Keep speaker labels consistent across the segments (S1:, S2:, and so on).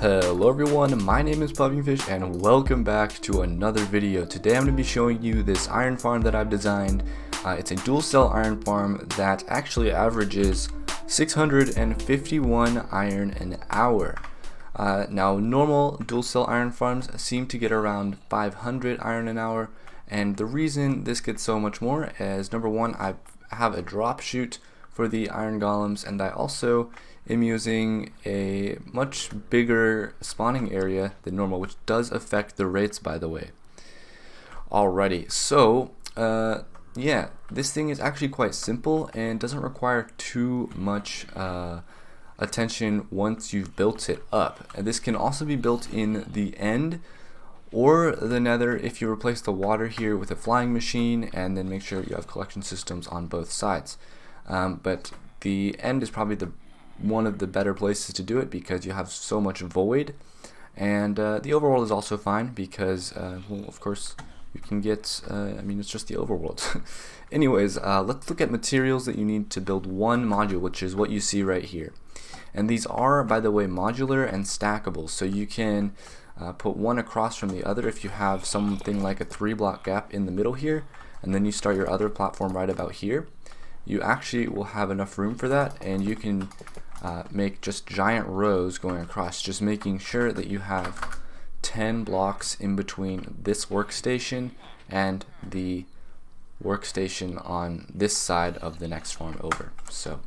S1: Hello everyone, my name is Puffingfish and welcome back to another video. Today I'm going to be showing you this iron farm that I've designed. It's a dual cell iron farm that actually averages 651 iron an hour. Now normal dual cell iron farms seem to get around 500 iron an hour, and the reason this gets so much more is number one, I have a drop chute for the iron golems, and I also am using a much bigger spawning area than normal, which does affect the rates, by the way. Alrighty, so yeah, this thing is actually quite simple and doesn't require too much attention once you've built it up. And this can also be built in the end or the nether if you replace the water here with a flying machine and then make sure you have collection systems on both sides. But the end is probably one of the better places to do it because you have so much void, and the overworld is also fine because well, of course you can get I mean, it's just the overworld. Anyways, let's look at materials that you need to build one module, which is what you see right here. And these are, by the way, modular and stackable, so you can put one across from the other if you have something like a 3-block gap in the middle here, and then you start your other platform right about here. You actually will have enough room for that, and you can make just giant rows going across, just making sure that you have 10 blocks in between this workstation and the workstation on this side of the next farm over. So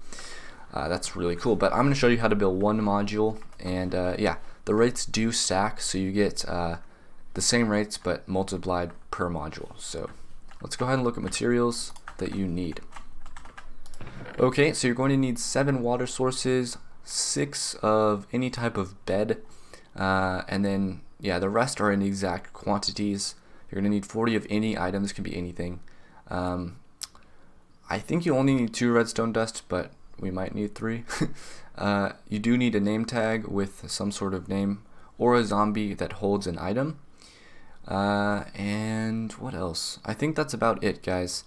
S1: that's really cool. But I'm going to show you how to build one module, and yeah, the rates do stack, so you get the same rates but multiplied per module. So let's go ahead and look at materials that you need. Okay, so you're going to need 7 water sources, 6 of any type of bed, and then yeah, the rest are in exact quantities. You're going to need 40 of any item. This can be anything. I think you only need 2 redstone dust, but we might need 3. You do need a name tag with some sort of name or a zombie that holds an item. And what else? I think that's about it, guys.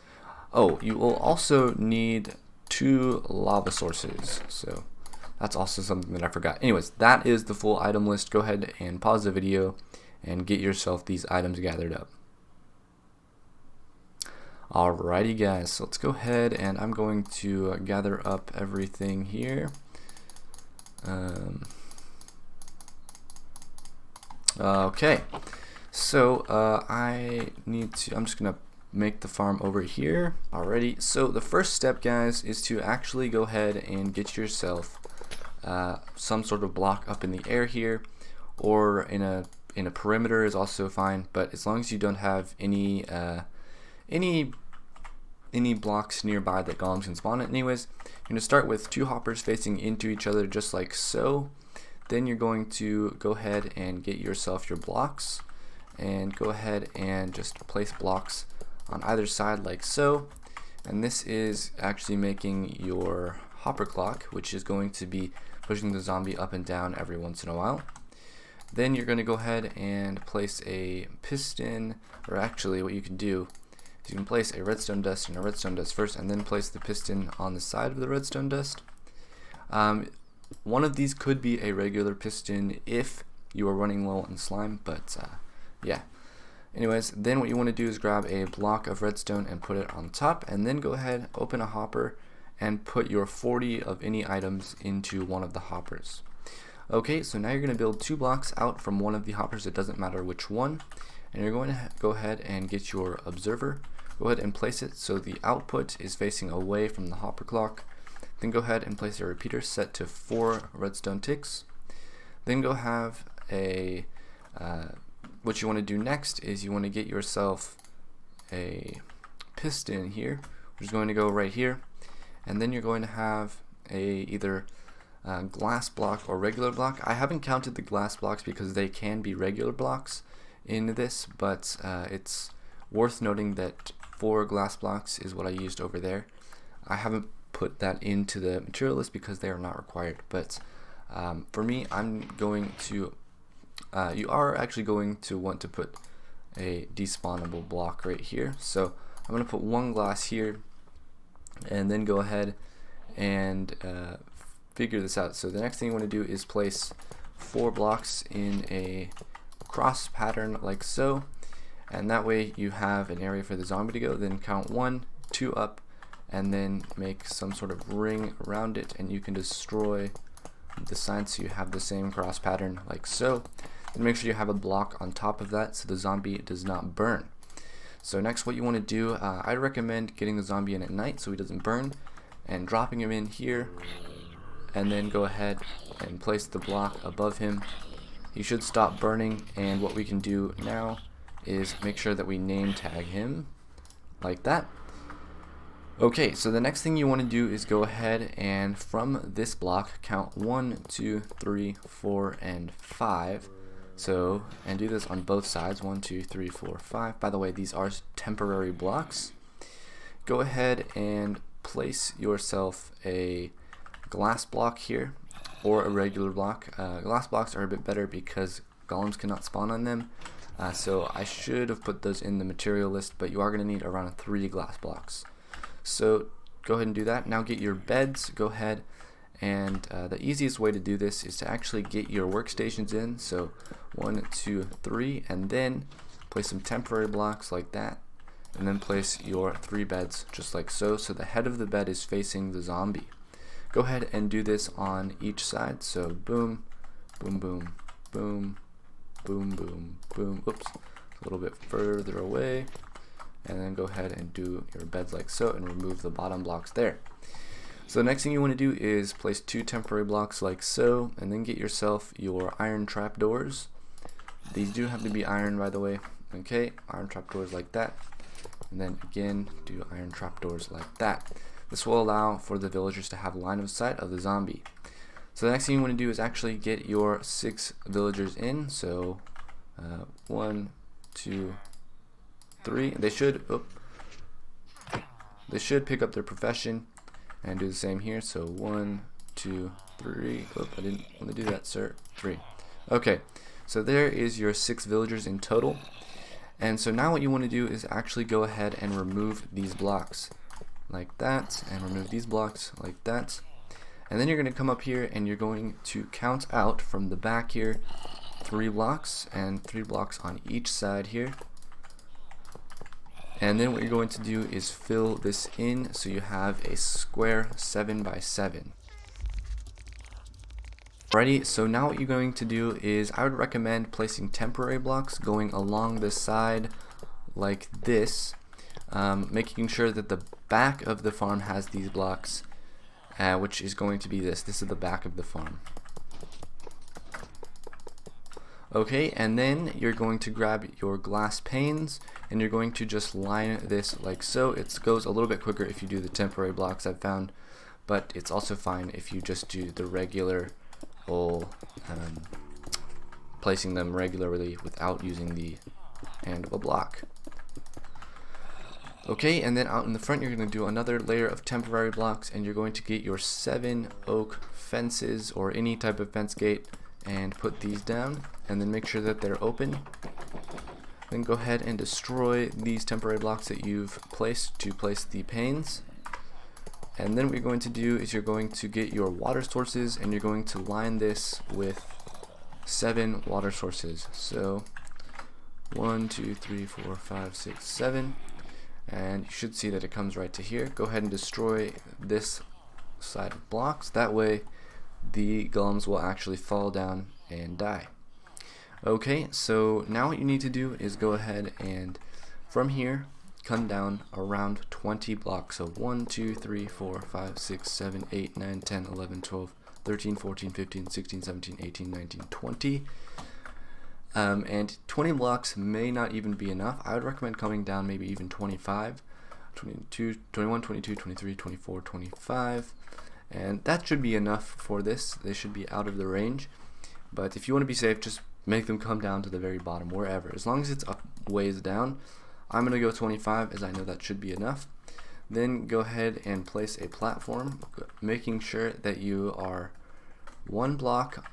S1: Oh, you will also need 2 lava sources, so that's also something that I forgot. Anyways, that is the full item list. Go ahead and pause the video and get yourself these items gathered up. Alrighty guys, so let's go ahead and I'm going to gather up everything here. Okay, so I'm just gonna make the farm over here. Alrighty, so the first step, guys, is to actually go ahead and get yourself some sort of block up in the air here, or in a perimeter is also fine, but as long as you don't have any blocks nearby that golems can spawn in. Anyways, you're going to start with 2 hoppers facing into each other just like so. Then you're going to go ahead and get yourself your blocks, and go ahead and just place blocks on either side like so, and this is actually making your hopper clock, which is going to be pushing the zombie up and down every once in a while. Then you're going to go ahead and place a piston, or actually what you can do is you can place a redstone dust and a redstone dust first, and then place the piston on the side of the redstone dust. One of these could be a regular piston if you are running low on slime, but yeah. Anyways, then what you want to do is grab a block of redstone and put it on top, and then go ahead, open a hopper, and put your 40 of any items into one of the hoppers. Okay, so now you're going to build 2 blocks out from one of the hoppers, it doesn't matter which one, and you're going to go ahead and get your observer. Go ahead and place it so the output is facing away from the hopper clock. Then go ahead and place a repeater set to 4 redstone ticks. Then go have a what you want to do next is you want to get yourself a piston here, which is going to go right here, and then you're going to have either glass block or regular block. I haven't counted the glass blocks because they can be regular blocks in this, but it's worth noting that 4 glass blocks is what I used over there. I haven't put that into the material list because they are not required, but for me, I'm going to you are actually going to want to put a despawnable block right here. So I'm going to put 1 glass here, and then go ahead and figure this out. So the next thing you want to do is place 4 blocks in a cross pattern like so, and that way you have an area for the zombie to go. Then count 1, 2 up, and then make some sort of ring around it, and you can destroy the sides so you have the same cross pattern like so. And make sure you have a block on top of that so the zombie does not burn. So next, what you want to do, I recommend getting the zombie in at night so he doesn't burn, and dropping him in here, and then go ahead and place the block above him. He should stop burning, and what we can do now is make sure that we name tag him like that. Okay, so the next thing you want to do is go ahead and from this block count 1, 2, 3, 4, and 5. So, and do this on both sides, 1, 2, 3, 4, 5. By the way, these are temporary blocks. Go ahead and place yourself a glass block here, or a regular block. Glass blocks are a bit better because golems cannot spawn on them. So I should have put those in the material list, but you are going to need around 3 glass blocks. So go ahead and do that. Now get your beds. Go ahead and the easiest way to do this is to actually get your workstations in. So 1, 2, 3, and then place some temporary blocks like that, and then place your 3 beds just like so. So the head of the bed is facing the zombie. Go ahead and do this on each side. So boom, boom, boom, boom, boom, boom, boom. Oops, a little bit further away. And then go ahead and do your beds like so, and remove the bottom blocks there. So the next thing you want to do is place 2 temporary blocks like so, and then get yourself your iron trapdoors. These do have to be iron, by the way. Okay, iron trapdoors like that, and then again do iron trapdoors like that. This will allow for the villagers to have line of sight of the zombie. So the next thing you want to do is actually get your 6 villagers in. So 1, 2, 3. They should pick up their profession and do the same here. So 1, 2, 3. Oop, I didn't want to do that, sir. 3. Okay, so there is your 6 villagers in total. And so now what you want to do is actually go ahead and remove these blocks like that, and remove these blocks like that. And then you're going to come up here and you're going to count out from the back here 3 blocks, and 3 blocks on each side here. And then what you're going to do is fill this in so you have a square 7 by 7. Alrighty, so now what you're going to do is I would recommend placing temporary blocks going along the side like this, making sure that the back of the farm has these blocks, which is going to be this. This is the back of the farm. Okay, and then you're going to grab your glass panes and you're going to just line this like so. It goes a little bit quicker if you do the temporary blocks, I've found, but it's also fine if you just do the regular whole placing them regularly without using the hand of a block. Okay, and then out in the front you're going to do another layer of temporary blocks, and you're going to get your 7 oak fences or any type of fence gate and put these down, and then make sure that they're open. Then go ahead and destroy these temporary blocks that you've placed to place the panes. And then what you're going to do is you're going to get your water sources, and you're going to line this with 7 water sources. So 1, 2, 3, 4, 5, 6, 7. And you should see that it comes right to here. Go ahead and destroy this side of blocks. That way the golems will actually fall down and die. Okay, so now what you need to do is go ahead and from here come down around 20 blocks. So 1, 2, 3, 4, 5, 6, 7, 8, 9, 10, 11, 12, 13, 14, 15, 16, 17, 18, 19, 20. And 20 blocks may not even be enough. I would recommend coming down maybe even 25, 22, 21, 22, 23, 24, 25. And that should be enough for this. They should be out of the range. But if you want to be safe, just make them come down to the very bottom, wherever. As long as it's up ways down, I'm going to go 25 as I know that should be enough. Then go ahead and place a platform, making sure that you are 1 block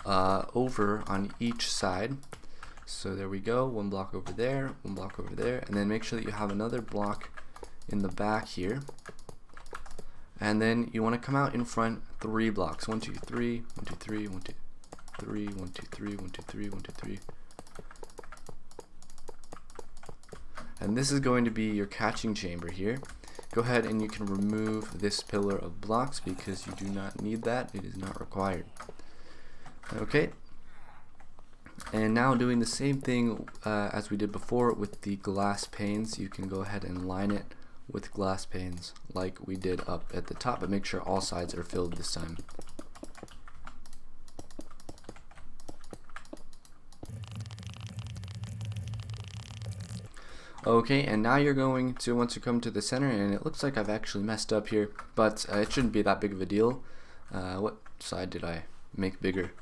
S1: over on each side. So there we go, 1 block over there, 1 block over there, and then make sure that you have another block in the back here. And then you want to come out in front 3 blocks. 1, 2, 3, 1, 2, 3, 1, 2. 3, 1, 2, 3, 1, 2, 3, 1, 2, 3. And this is going to be your catching chamber here. Go ahead and you can remove this pillar of blocks because you do not need that. It is not required. Okay. And now doing the same thing as we did before with the glass panes, you can go ahead and line it with glass panes like we did up at the top, but make sure all sides are filled this time. Okay, and now you're going to want to come to the center, and it looks like I've actually messed up here, but it shouldn't be that big of a deal. What side did I make bigger?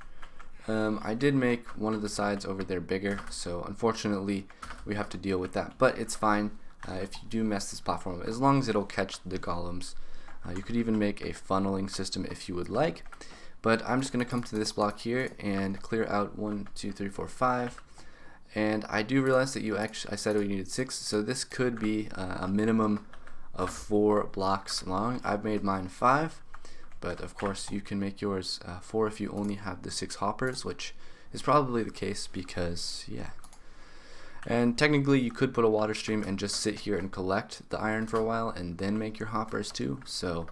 S1: I did make one of the sides over there bigger, so unfortunately we have to deal with that, but it's fine if you do mess this platform, as long as it'll catch the golems. You could even make a funneling system if you would like, but I'm just going to come to this block here and clear out 1, 2, 3, 4, 5. And I do realize that I said we needed 6, so this could be a minimum of 4 blocks long. I've made mine 5, but of course you can make yours 4 if you only have the 6 hoppers, which is probably the case because, yeah. And technically you could put a water stream and just sit here and collect the iron for a while and then make your hoppers too, so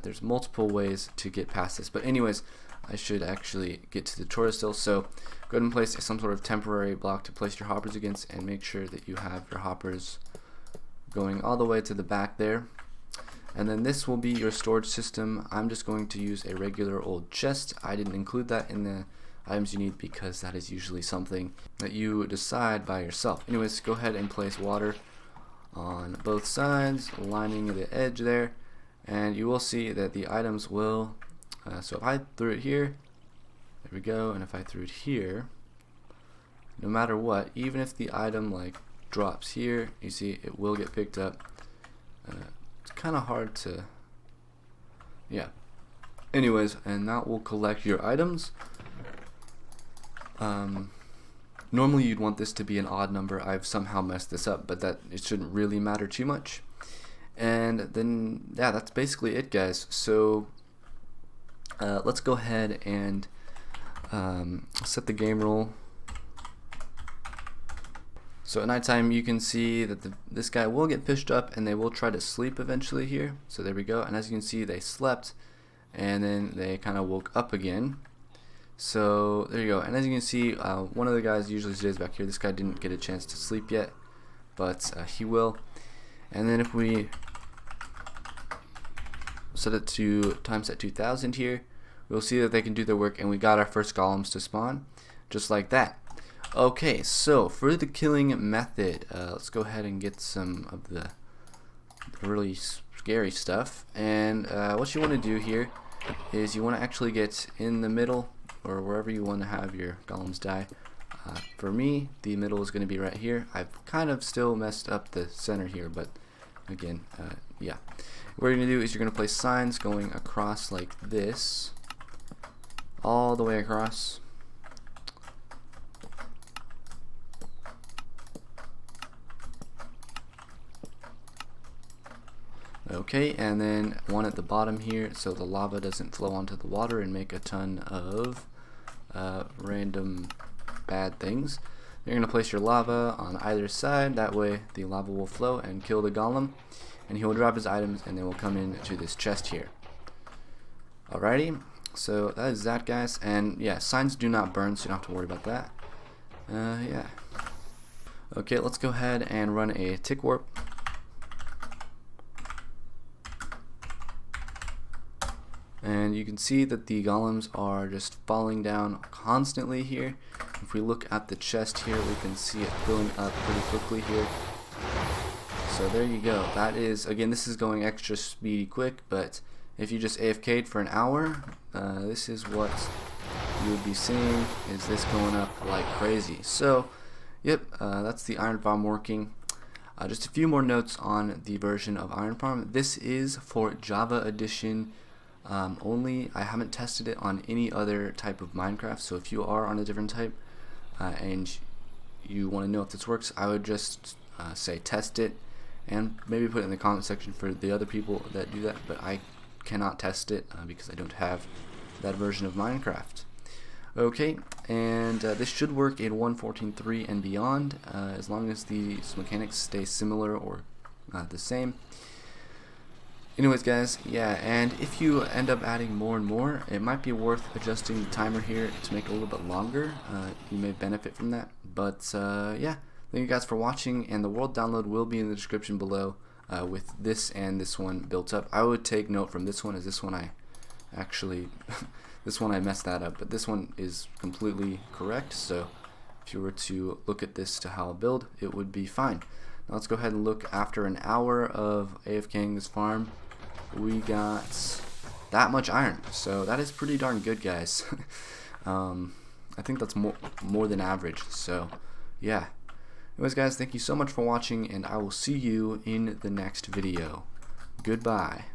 S1: there's multiple ways to get past this. But anyways, I should actually get to the tutorial still, so go ahead and place some sort of temporary block to place your hoppers against, and make sure that you have your hoppers going all the way to the back there. And then this will be your storage system. I'm just going to use a regular old chest. I didn't include that in the items you need because that is usually something that you decide by yourself. Anyways, go ahead and place water on both sides, lining the edge there, and you will see that the items will so if I threw it here, there we go, and if I threw it here, no matter what, even if the item like drops here, you see it will get picked up. It's kind of hard to, yeah. Anyways, and that will collect your items. Normally you'd want this to be an odd number. I've somehow messed this up, but that it shouldn't really matter too much. And then, yeah, that's basically it, guys. So let's go ahead and set the game rule. So at nighttime you can see that this guy will get pushed up and they will try to sleep eventually here. So there we go, and as you can see they slept and then they kind of woke up again. So there you go, and as you can see one of the guys usually stays back here. This guy didn't get a chance to sleep yet, but he will. And then if we set it to time set 2000 here, we'll see that they can do their work, and we got our first golems to spawn just like that. Okay, so for the killing method, let's go ahead and get some of the really scary stuff. And what you want to do here is you want to actually get in the middle, or wherever you want to have your golems die. For me, the middle is going to be right here. I've kind of still messed up the center here, but again, yeah. What you're going to do is you're going to place signs going across like this, all the way across. Okay, and then one at the bottom here so the lava doesn't flow onto the water and make a ton of random bad things. You're going to place your lava on either side, that way the lava will flow and kill the golem, and he will drop his items and they will come into this chest here. Alrighty, so that is that, guys, and yeah, signs do not burn, so you don't have to worry about that. Yeah. Okay, let's go ahead and run a tick warp. And you can see that the golems are just falling down constantly here. If we look at the chest here, we can see it filling up pretty quickly here. So there you go. That is, again, this is going extra speedy quick, but if you just AFK'd for an hour, this is what you would be seeing, is this going up like crazy. So, yep, that's the iron farm working. Just a few more notes on the version of Iron Farm. This is for Java Edition only. I haven't tested it on any other type of Minecraft, so if you are on a different type and you want to know if this works, I would just say test it and maybe put it in the comment section for the other people that do that, but I cannot test it because I don't have that version of Minecraft. Okay, and this should work in 1.14.3 and beyond, as long as these mechanics stay similar or the same. Anyways guys, yeah, and if you end up adding more and more, it might be worth adjusting the timer here to make it a little bit longer. You may benefit from that, but yeah, thank you guys for watching, and the world download will be in the description below with this and this one built up. I would take note from this one, as this one I actually this one I messed that up, but this one is completely correct, so if you were to look at this to how I build, it would be fine. Now let's go ahead and look. After an hour of AFKing this farm, we got that much iron, so that is pretty darn good, guys. I think that's more than average, so yeah. Anyways guys, thank you so much for watching, and I will see you in the next video. Goodbye.